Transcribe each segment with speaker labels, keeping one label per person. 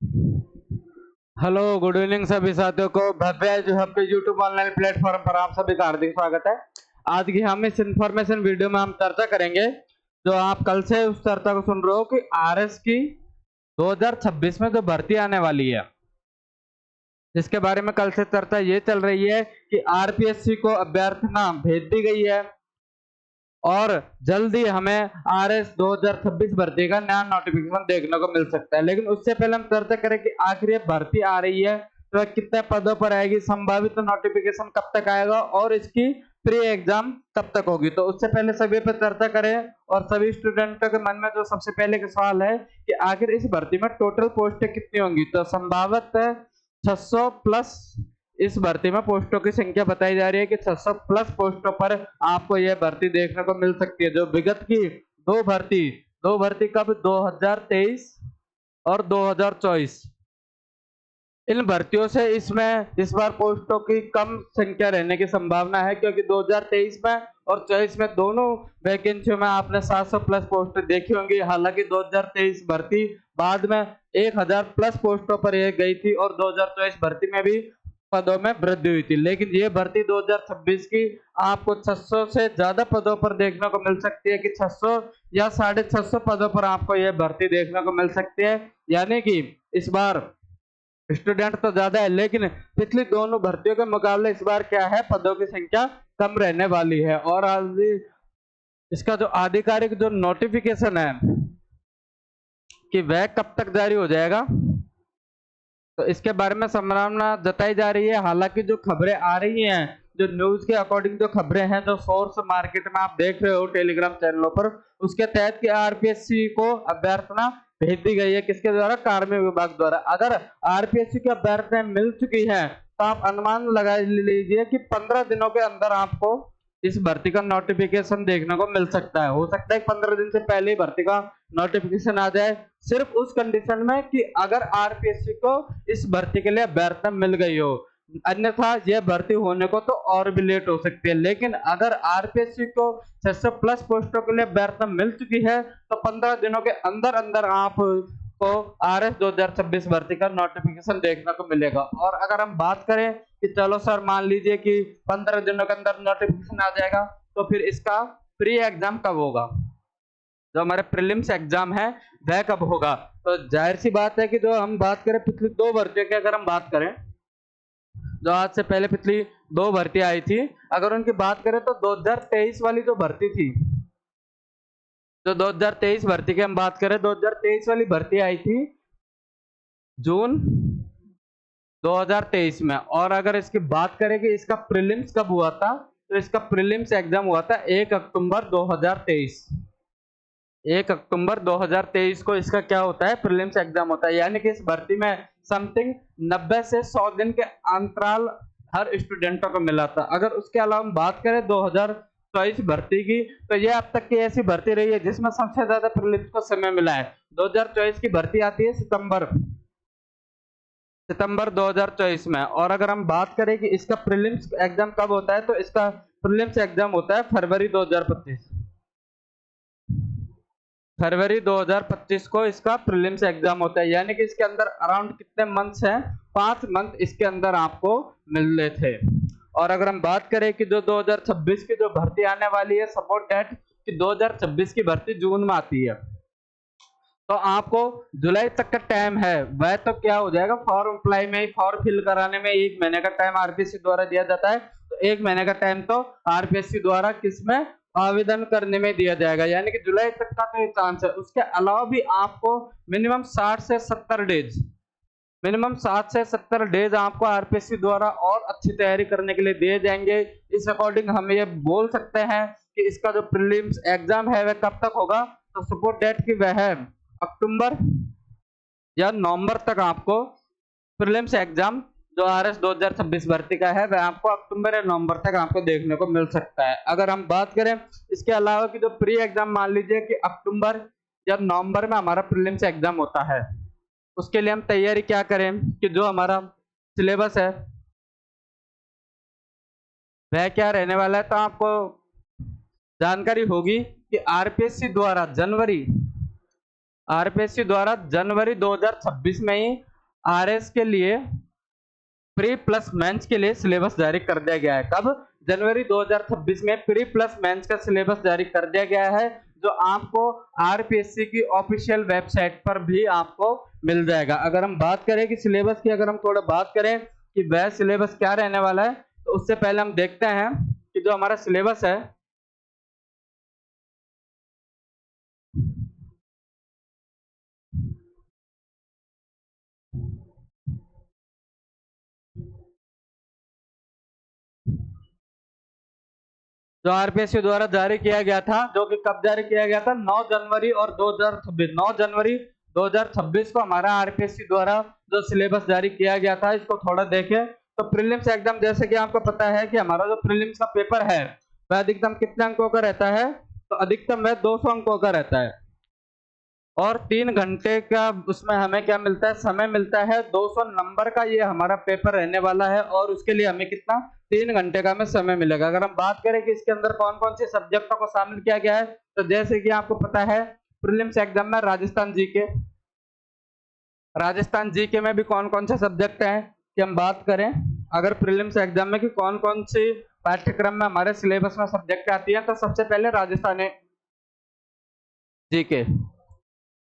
Speaker 1: Hello good evening सभी साथियों को भव्य जो हब यूट्यूब ऑनलाइन प्लेटफॉर्म पर आप सभी का हार्दिक स्वागत है। आज की हम इस इंफॉर्मेशन वीडियो में हम चर्चा करेंगे जो आप कल से उस चर्चा को सुन रहे हो कि आरएस की 2026 में जो भर्ती आने वाली है, जिसके बारे में कल से चर्चा ये चल रही है कि आरपीएससी को अभ्यर्थना भेज दी गई है और जल्दी हमें आरएस 2026 भर्ती का नया नोटिफिकेशन देखने को मिल सकता है। लेकिन उससे पहले हम चर्चा करें कि आखिर ये भर्ती आ रही है तो कितने पदों पर आएगी, संभावित नोटिफिकेशन कब तक आएगा और इसकी प्री एग्जाम कब तक होगी। तो उससे पहले सभी पर चर्चा करें और सभी स्टूडेंटों के मन में जो सबसे पहले का सवाल है कि आखिर इस भर्ती में टोटल पोस्टें कितनी होंगी। तो संभावित 600 प्लस इस भर्ती में पोस्टों की संख्या बताई जा रही है कि 600 प्लस पोस्टों पर आपको यह भर्ती देखने को मिल सकती है। जो विगत की दो भर्ती कब 2023 और 2024, इन भर्तियों से इसमें इस बार पोस्टों की कम संख्या रहने की संभावना है, क्योंकि 2023 में और 24 में दोनों वैकेंसियों में आपने 700 प्लस पोस्ट देखी होंगी। हालांकि 2023 भर्ती बाद में 1000 प्लस पोस्टों पर यह गई थी और 2024 भर्ती में भी पदों में वृद्धि हुई थी। लेकिन ये भर्ती 2026 की आपको 600 से ज्यादा पदों पर देखने को मिल सकती है कि 600 या 650 पदों पर आपको यह भर्ती देखने को मिल सकती है। यानी कि इस बार स्टूडेंट तो ज्यादा है, लेकिन पिछली दोनों भर्तियों के मुकाबले इस बार क्या है, पदों की संख्या कम रहने वाली है। और आज इसका जो आधिकारिक जो नोटिफिकेशन है कि वह कब तक जारी हो जाएगा, तो इसके बारे में संभावना जताई जा रही है। हालांकि जो खबरें आ रही हैं, जो न्यूज के अकॉर्डिंग जो खबरें हैं, जो सोर्स मार्केट में आप देख रहे हो टेलीग्राम चैनलों पर, उसके तहत कि आरपीएससी को अभ्यर्थना भेज दी गई है। किसके द्वारा? कार्मिक विभाग द्वारा। अगर आरपीएससी की अभ्यर्थना मिल चुकी है तो आप अनुमान लगा लीजिए कि 15 दिनों के अंदर आपको इस भर्ती का नोटिफिकेशन देखने को मिल सकता है। हो सकता है 15 दिन से पहले ही भर्ती का नोटिफिकेशन आ जाए, सिर्फ उस कंडीशन में कि अगर आरपीएससी को इस भर्ती के लिए अभ्यर्थना मिल गई हो। अन्यथा यह भर्ती होने को तो और भी लेट हो सकती है। लेकिन अगर आरपीएससी को 600 प्लस पोस्टों के लिए अभ्यर्थना मिल चुकी है तो 15 दिनों के अंदर अंदर आपको आरएस 2026 भर्ती का नोटिफिकेशन देखने को मिलेगा। और अगर हम बात करें कि चलो सर मान लीजिए कि 15 दिनों के अंदर नोटिफिकेशन आ जाएगा, तो फिर इसका प्री एग्जाम कब होगा, जो हमारे प्रीलिम्स एग्जाम है वह कब होगा। तो जाहिर सी बात है कि जो हम बात करें पिछली दो भर्तियों की, अगर हम बात करें जो आज से पहले पिछली दो भर्ती आई थी, अगर उनकी बात करें तो 2023 वाली जो भर्ती थी, जो 2023 भर्ती की हम बात करें, 2023 वाली भर्ती आई थी जून 2023 में। और अगर इसकी बात करें कि इसका प्रीलिम्स कब हुआ था, तो इसका प्रीलिम्स एग्जाम हुआ था 1 अक्टूबर 2023। 1 अक्टूबर 2023 को इसका क्या होता है, प्रीलिम्स एग्जाम होता है। यानी कि इस भर्ती में समथिंग 90 से 100 दिन के अंतराल हर स्टूडेंटों को मिला था। अगर उसके अलावा हम बात करें 2024 भर्ती की, तो यह अब तक की ऐसी भर्ती रही है जिसमें सबसे ज्यादा प्रीलिम्स को समय मिला है। 2024 की भर्ती आती है सितंबर 2024 में। और अगर हम बात करें कि इसका प्रीलिम्स एग्जाम कब होता है, तो इसका प्रीलिम्स एग्जाम होता है फरवरी 2025 को इसका प्रीलिम्स एग्जाम होता है। यानी कि इसके अंदर अराउंड कितने मंथ्स हैं, 5 मंथ इसके अंदर आपको मिलने थे। और अगर हम बात करें कि जो 2026 की जो भर्ती आने वाली है, सपोज दैट कि 2026 की भर्ती जून में आती है, तो आपको जुलाई तक का टाइम है। वह तो क्या हो जाएगा, फॉर्म अप्लाई में, फॉर्म फिल कराने में 1 महीने का टाइम आरपीएससी द्वारा दिया जाता है। तो 1 महीने का टाइम तो आरपीएससी द्वारा किसमें आवेदन करने में दिया जाएगा, यानी कि जुलाई तक का तो चांस है। उसके अलावा भी आपको मिनिमम 60 से 70 डेज आपको आरपीएससी द्वारा और अच्छी तैयारी करने के लिए दिए जाएंगे। इस अकॉर्डिंग हम ये बोल सकते हैं कि इसका जो प्रीलिम्स एग्जाम है वह कब तक होगा, तो सपोज डेट की वह है अक्टूबर या नवंबर तक आपको प्रीलिम्स एग्जाम जो आरएस 2026 भर्ती का है वह आपको अक्टूबर या नवंबर तक आपको देखने को मिल सकता है। अगर हम बात करें इसके अलावा कि जो प्री एग्जाम, मान लीजिए कि अक्टूबर या नवंबर में हमारा प्रीलिम्स एग्जाम होता है, उसके लिए हम तैयारी क्या करें कि जो हमारा सिलेबस है वह क्या रहने वाला है। तो आपको जानकारी होगी कि आरपीएससी द्वारा जनवरी 2026 में ही आरएस के लिए प्री प्लस मेंस के लिए सिलेबस जारी कर दिया गया है। कब? जनवरी 2026 में प्री प्लस मेंस का सिलेबस जारी कर दिया गया है, जो आपको आरपीएससी की ऑफिशियल वेबसाइट पर भी आपको मिल जाएगा। अगर हम बात करें कि सिलेबस की, अगर हम थोड़ा बात करें कि वह सिलेबस क्या रहने वाला है, तो उससे पहले हम देखते हैं कि जो हमारा सिलेबस है जो आरपीएससी द्वारा जारी किया गया था, जो कि कब जारी किया गया था? 9 जनवरी और 2026। 9 जनवरी 2026 को हमारा आरपीएससी द्वारा जो सिलेबस जारी किया गया था, इसको थोड़ा देखें तो प्रीलिम्स एग्जाम, जैसे कि आपको पता है कि हमारा जो प्रीलिम्स का पेपर है वह अधिकतम कितने अंकों का रहता है? तो अधिकतम वह 200 अंकों का रहता है और 3 घंटे का उसमें हमें क्या मिलता है? समय मिलता है। 200 नंबर का ये हमारा पेपर रहने वाला है और उसके लिए हमें कितना? 3 घंटे का हमें समय मिलेगा। अगर हम बात करें कि इसके अंदर कौन कौन से सब्जेक्टों को शामिल किया गया है, तो जैसे कि आपको पता है प्रीलिम्स एग्जाम में राजस्थान जीके में भी कौन कौन से सब्जेक्ट हैं कि हम बात करें अगर प्रीलिम्स एग्जाम में कि कौन कौन सी पाठ्यक्रम में हमारे सिलेबस में सब्जेक्ट आती है, तो सबसे पहले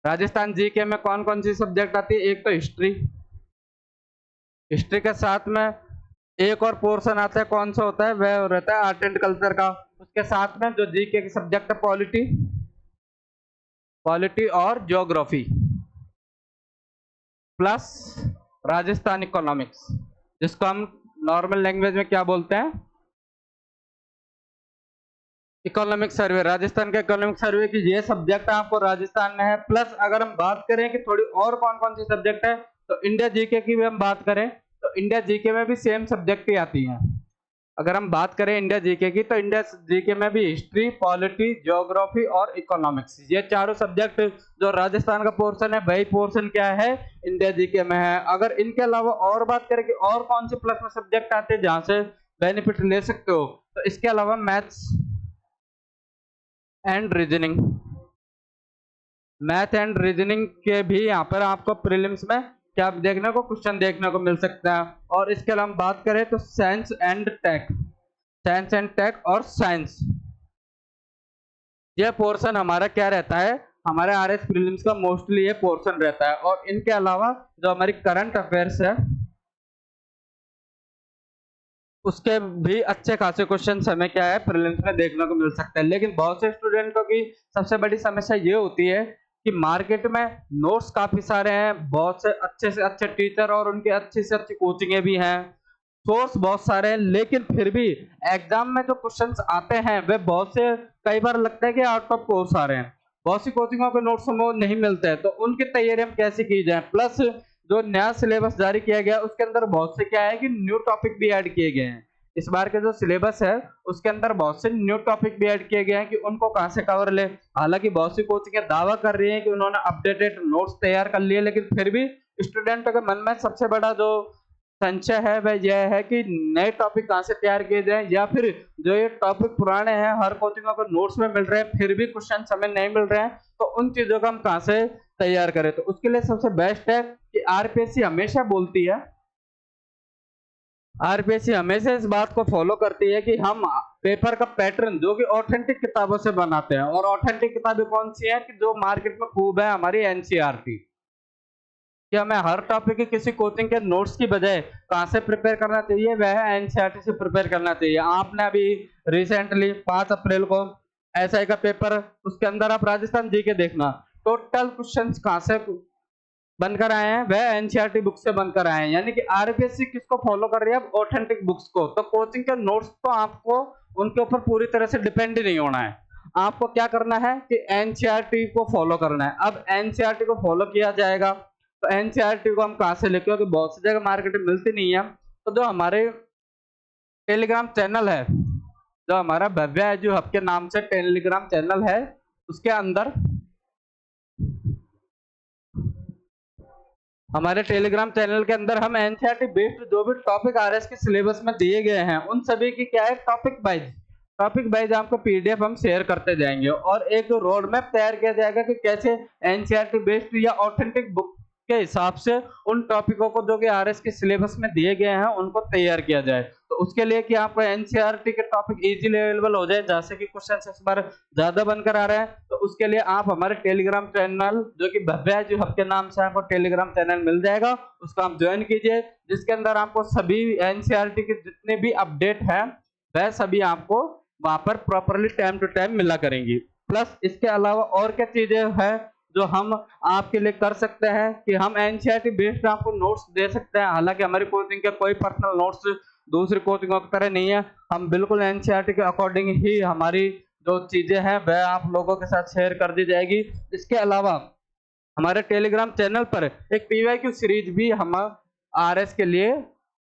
Speaker 1: राजस्थान जीके में कौन कौन सी सब्जेक्ट आती है? एक तो हिस्ट्री के साथ में एक और पोर्शन आता है, कौन सा होता है? वह रहता है आर्ट एंड कल्चर का। उसके साथ में जो जीके के सब्जेक्ट है पॉलिटी और ज्योग्राफी प्लस राजस्थान इकोनॉमिक्स, जिसको हम नॉर्मल लैंग्वेज में क्या बोलते हैं? Economic survey. राजस्थान का इकोनॉमिक सर्वे की ये सब्जेक्ट आपको राजस्थान में है। प्लस अगर हम बात करें कि थोड़ी और कौन कौन सी सब्जेक्ट है, तो इंडिया जीके की भी हम बात करें तो इंडिया जीके में भी सेम सब्जेक्ट ही आती हैं। अगर हम बात करें इंडिया जीके की, तो इंडिया जीके में भी हिस्ट्री, पॉलिटी, ज्योग्राफी और इकोनॉमिक्स, ये चारों सब्जेक्ट जो राजस्थान का पोर्शन है वही पोर्शन क्या है? इंडिया जीके में है। अगर इनके अलावा और बात करें कि और कौन से प्लस में सब्जेक्ट आते हैं जहां से बेनिफिट ले सकते हो, तो इसके अलावा मैथ्स एंड रीजनिंग के भी यहाँ पर आपको प्रीलिम्स में क्या देखने को क्वेश्चन देखने को मिल सकता है। और इसके अलावा हम बात करें तो साइंस एंड टेक और साइंस, यह पोर्शन हमारा क्या रहता है? हमारे आरएस प्रीलिम्स का मोस्टली ये पोर्शन रहता है। और इनके अलावा जो हमारी करंट अफेयर्स है उसके भी अच्छे खासे क्वेश्चन हमें क्या है? प्रीलिम्स में देखने को मिल सकता है। लेकिन बहुत से स्टूडेंटों की सबसे बड़ी समस्या ये होती है कि मार्केट में नोट्स काफी सारे हैं, बहुत से अच्छे टीचर और उनकी अच्छी से अच्छी कोचिंगें भी हैं, सोर्स बहुत सारे हैं, लेकिन फिर भी एग्जाम में जो क्वेश्चंस आते हैं वे बहुत से कई बार लगता है कि आउट ऑफ कोर्स आ रहे हैं। बहुत सी कोचिंगों के नोट्स हमें नहीं मिलते हैं, तो उनकी तैयारी हम कैसे की जाए? प्लस जो नया सिलेबस जारी किया गया उसके अंदर बहुत से क्या है कि न्यू टॉपिक भी ऐड किए गए हैं। इस बार के जो सिलेबस है उसके अंदर बहुत से न्यू टॉपिक भी ऐड किए गए हैं कि उनको कहां से कवर ले। हालांकि बहुत सी कोचिंगें दावा कर रही हैं कि उन्होंने अपडेटेड नोट्स तैयार कर लिए, लेकिन फिर भी स्टूडेंटों के मन में सबसे बड़ा जो संशय है वह यह है कि नए टॉपिक कहां से तैयार किए जाएं, या फिर जो ये टॉपिक पुराने हैं हर कोचिंगों को नोट्स में मिल रहे हैं फिर भी क्वेश्चन हमें नहीं मिल रहे हैं, तो उन चीजों को हम कहां से तैयार करें? तो उसके लिए सबसे बेस्ट है कि आरपीएससी हमेशा बोलती है, आरपीएससी हमेशा इस बात को फॉलो करती है कि हम पेपर का पैटर्न जो कि ऑथेंटिक किताबों से बनाते हैं। और ऑथेंटिक किताबें कौन सी हैं कि जो मार्केट में खूब है? हमारी एनसीईआरटी। कि हमें हर टॉपिक की किसी कोचिंग के नोट्स की बजाय कहां से प्रिपेयर करना चाहिए? वह है एनसीईआरटी से प्रिपेयर करना चाहिए। आपने अभी रिसेंटली 5 अप्रैल को एसआई का पेपर, उसके अंदर आप राजस्थान जीके देखना, टोटल क्वेश्चंस कहां से बनकर आए हैं? वह एनसीईआरटी बुक से बनकर आए हैं। यानी कि आरपीएससी किसको फॉलो कर रही है? ऑथेंटिक बुक्स को। तो कोचिंग के नोट्स तो आपको उनके ऊपर पूरी तरह से डिपेंड ही नहीं होना है, आपको क्या करना है कि एनसीईआरटी को फॉलो करना है। अब एनसीईआरटी को फॉलो किया जाएगा तो एनसीईआरटी को हम कहां से लेके, क्योंकि बहुत सी जगह मार्केट में मिलती नहीं है। तो जो हमारे टेलीग्राम चैनल है, जो हमारा भव्य एजू हब के नाम से टेलीग्राम चैनल है, उसके अंदर हमारे टेलीग्राम चैनल के अंदर हम एनसीईआरटी बेस्ड जो भी टॉपिक आरएस के सिलेबस में दिए गए हैं उन सभी की क्या है? टॉपिक वाइज आपको पीडीएफ हम शेयर करते जाएंगे और एक रोड मैप तैयार किया जाएगा कि कैसे एनसीईआरटी बेस्ड या ऑथेंटिक बुक के हिसाब से उन टॉपिकों को जो कि आरएस के सिलेबस में दिए गए हैं उनको तैयार किया जाए। तो उसके लिए कि आपको एनसीईआरटी के टॉपिक इजीली अवेलेबल हो जाए, जैसे कि क्वेश्चन इस बार ज्यादा बनकर आ रहे हैं, तो उसके लिए आप हमारे टेलीग्राम चैनल जो कि भव्य एजू हब के नाम से आपको टेलीग्राम चैनल मिल जाएगा, उसको आप ज्वाइन कीजिए, जिसके अंदर आपको सभी एनसीईआरटी के जितने भी अपडेट हैं वह सभी आपको वहां पर प्रॉपरली टाइम टू टाइम मिला करेंगी। प्लस इसके अलावा और क्या चीजें हैं जो हम आपके लिए कर सकते हैं कि हम एनसीईआरटी बेस्ड आपको नोट्स दे सकते हैं। हालांकि हमारी कोचिंग के कोई पर्सनल नोट्स दूसरी कोचिंगों की तरह नहीं है, हम बिल्कुल एनसीईआरटी के अकॉर्डिंग ही हमारी जो चीजें हैं वह आप लोगों के साथ शेयर कर दी जाएगी। इसके अलावा हमारे टेलीग्राम चैनल पर एक पीवाईक्यू सीरीज भी हम आरएस के लिए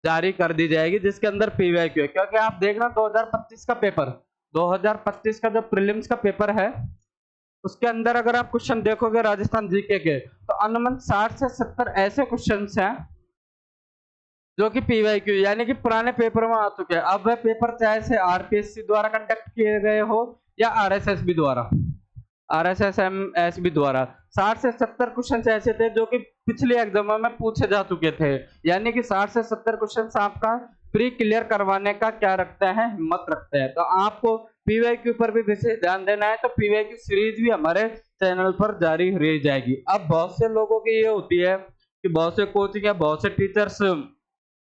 Speaker 1: जारी कर दी जाएगी, जिसके अंदर पीवाईक्यू है। क्योंकि आप देखना 2025 का पेपर, 2025 का जो प्रीलिम्स का पेपर है उसके अंदर अगर आप क्वेश्चन देखोगे राजस्थान जीके के, तो अनुमान 60 से 70 ऐसे क्वेश्चंस हैं जो कि पीवाईक्यू यानी कि पुराने पेपर में आ चुके हैं। अब वह पेपर चाहे से आरपीएससी द्वारा कंडक्ट किए गए हो या आरएसएसबी द्वारा, आरएसएसएमएसबी द्वारा, 60 से 70 क्वेश्चन ऐसे थे जो कि पिछले एग्जामों में पूछे जा चुके थे। यानी कि 60 से 70 क्वेश्चन आपका प्री क्लियर करवाने का क्या रखते हैं, हिम्मत रखते हैं। तो आपको पीवाईक्यू पर भी विशेष ध्यान देना है, तो पीवाईक्यू सीरीज भी हमारे चैनल पर जारी रह जाएगी। अब बहुत से लोगों की ये होती है कि बहुत से कोचिंग या बहुत से टीचर्स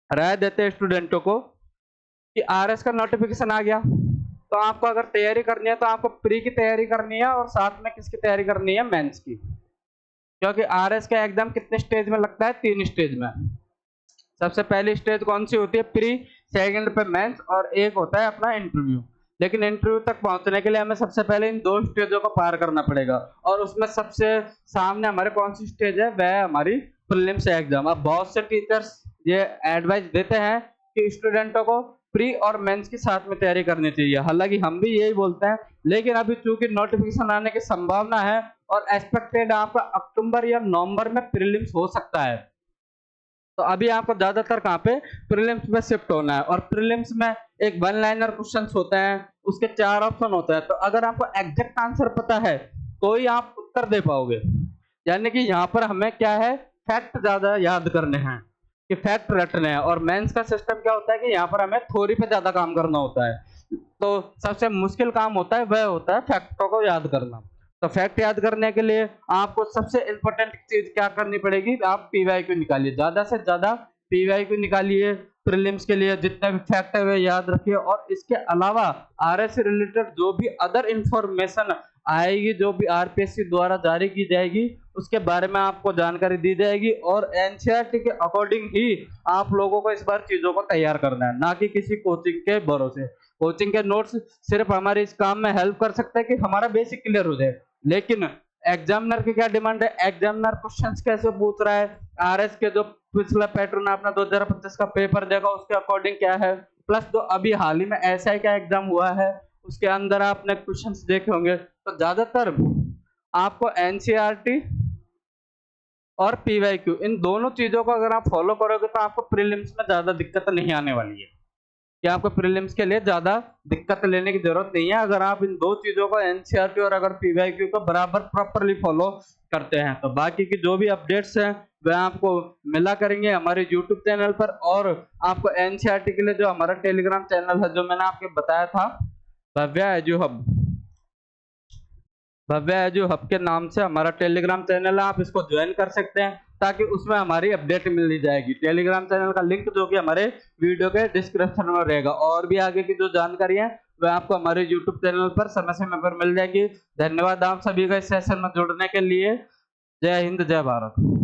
Speaker 1: राय देते हैं स्टूडेंटों को कि आरएस का नोटिफिकेशन आ गया, तो आपको अगर तैयारी करनी है तो आपको प्री की तैयारी करनी है और साथ में किसकी तैयारी करनी है, मेंस की। क्योंकि आरएस का एग्जाम कितने स्टेज में लगता है, 3 स्टेज में। सबसे पहली स्टेज कौन सी होती है, प्री, सेकंड पे मेंस और एक होता है अपना इंटरव्यू। लेकिन इंटरव्यू तक पहुंचने के लिए हमें सबसे पहले इन 2 स्टेजों को पार करना पड़ेगा, और उसमें सबसे सामने हमारे कौन सी स्टेज है, वह हमारी प्रीलिम्स एग्जाम। अब बहुत से टीचर्स ये एडवाइस देते हैं कि स्टूडेंटों को प्री और मेंस की साथ में तैयारी करनी चाहिए। हालांकि हम भी यही बोलते हैं, लेकिन अभी चूंकि नोटिफिकेशन आने की संभावना है और एक्सपेक्टेड आपका अक्टूबर या नवंबर में प्रीलिम्स हो सकता है, तो अभी आपको ज्यादातर कहाँ पे, प्रीलिम्स में शिफ्ट होना है। और प्रीलिम्स में एक 1 लाइनर क्वेश्चंस होते हैं, उसके 4 ऑप्शन होते हैं। तो अगर आपको एग्जैक्ट आंसर पता है तो ही आप उत्तर दे पाओगे। यानी कि यहाँ पर हमें क्या है, फैक्ट ज्यादा याद करने हैं कि फैक्ट रटने हैं। और मेंस का सिस्टम क्या होता है कि यहाँ पर हमें थ्योरी पे ज्यादा काम करना होता है। तो सबसे मुश्किल काम होता है वह होता है फैक्टों को याद करना। तो फैक्ट याद करने के लिए आपको सबसे इंपॉर्टेंट चीज क्या करनी पड़ेगी, आप पीवाईक्यू निकालिए, ज्यादा से ज्यादा पीवाईक्यू निकालिए प्रीलिम्स के लिए, जितने भी फैक्ट है वे याद रखिए। और इसके अलावा आरएस से रिलेटेड जो भी अदर इंफॉर्मेशन आएगी, जो भी आरपीएससी द्वारा जारी की जाएगी, उसके बारे में आपको जानकारी दी जाएगी। और एनसीईआरटी के अकॉर्डिंग ही आप लोगों को इस बार चीजों को तैयार करना है, ना कि किसी कोचिंग के भरोसे। कोचिंग के नोट्स सिर्फ हमारे इस काम में हेल्प कर सकते हैं कि हमारा बेसिक क्लियर हो जाए, लेकिन एग्जामिनर की क्या डिमांड है, एग्जामिनर क्वेश्चंस कैसे पूछ रहा है, आरएस के जो पिछला पैटर्न आपने 2025 का पेपर देखा उसके अकॉर्डिंग क्या है, प्लस जो अभी हाल ही में एसआई का एग्जाम हुआ है उसके अंदर आपने क्वेश्चंस देखे होंगे। तो ज्यादातर आपको एनसीईआरटी और पीवाईक्यू इन दोनों चीजों को अगर आप फॉलो करोगे तो आपको प्रीलिम्स में ज्यादा दिक्कत नहीं आने वाली है, कि आपको प्रीलिम्स के लिए ज्यादा दिक्कत लेने की जरूरत नहीं है अगर आप इन 2 चीजों को एनसीईआरटी और अगर पीवाईक्यू को बराबर प्रॉपरली फॉलो करते हैं। तो बाकी की जो भी अपडेट्स हैं वह आपको मिला करेंगे हमारे यूट्यूब चैनल पर। और आपको एनसीईआरटी के लिए जो हमारा टेलीग्राम चैनल है, जो मैंने आपको बताया था, भव्य एजू हब, भव्य एजू हब के नाम से हमारा टेलीग्राम चैनल है, आप इसको ज्वाइन कर सकते हैं ताकि उसमें हमारी अपडेट मिल जाएगी। टेलीग्राम चैनल का लिंक जो कि हमारे वीडियो के डिस्क्रिप्शन में रहेगा। और भी आगे की जो जानकारी है वह आपको हमारे यूट्यूब चैनल पर समय समय पर मिल जाएगी। धन्यवाद आप सभी का इस सेशन में जुड़ने के लिए। जय हिंद, जय भारत।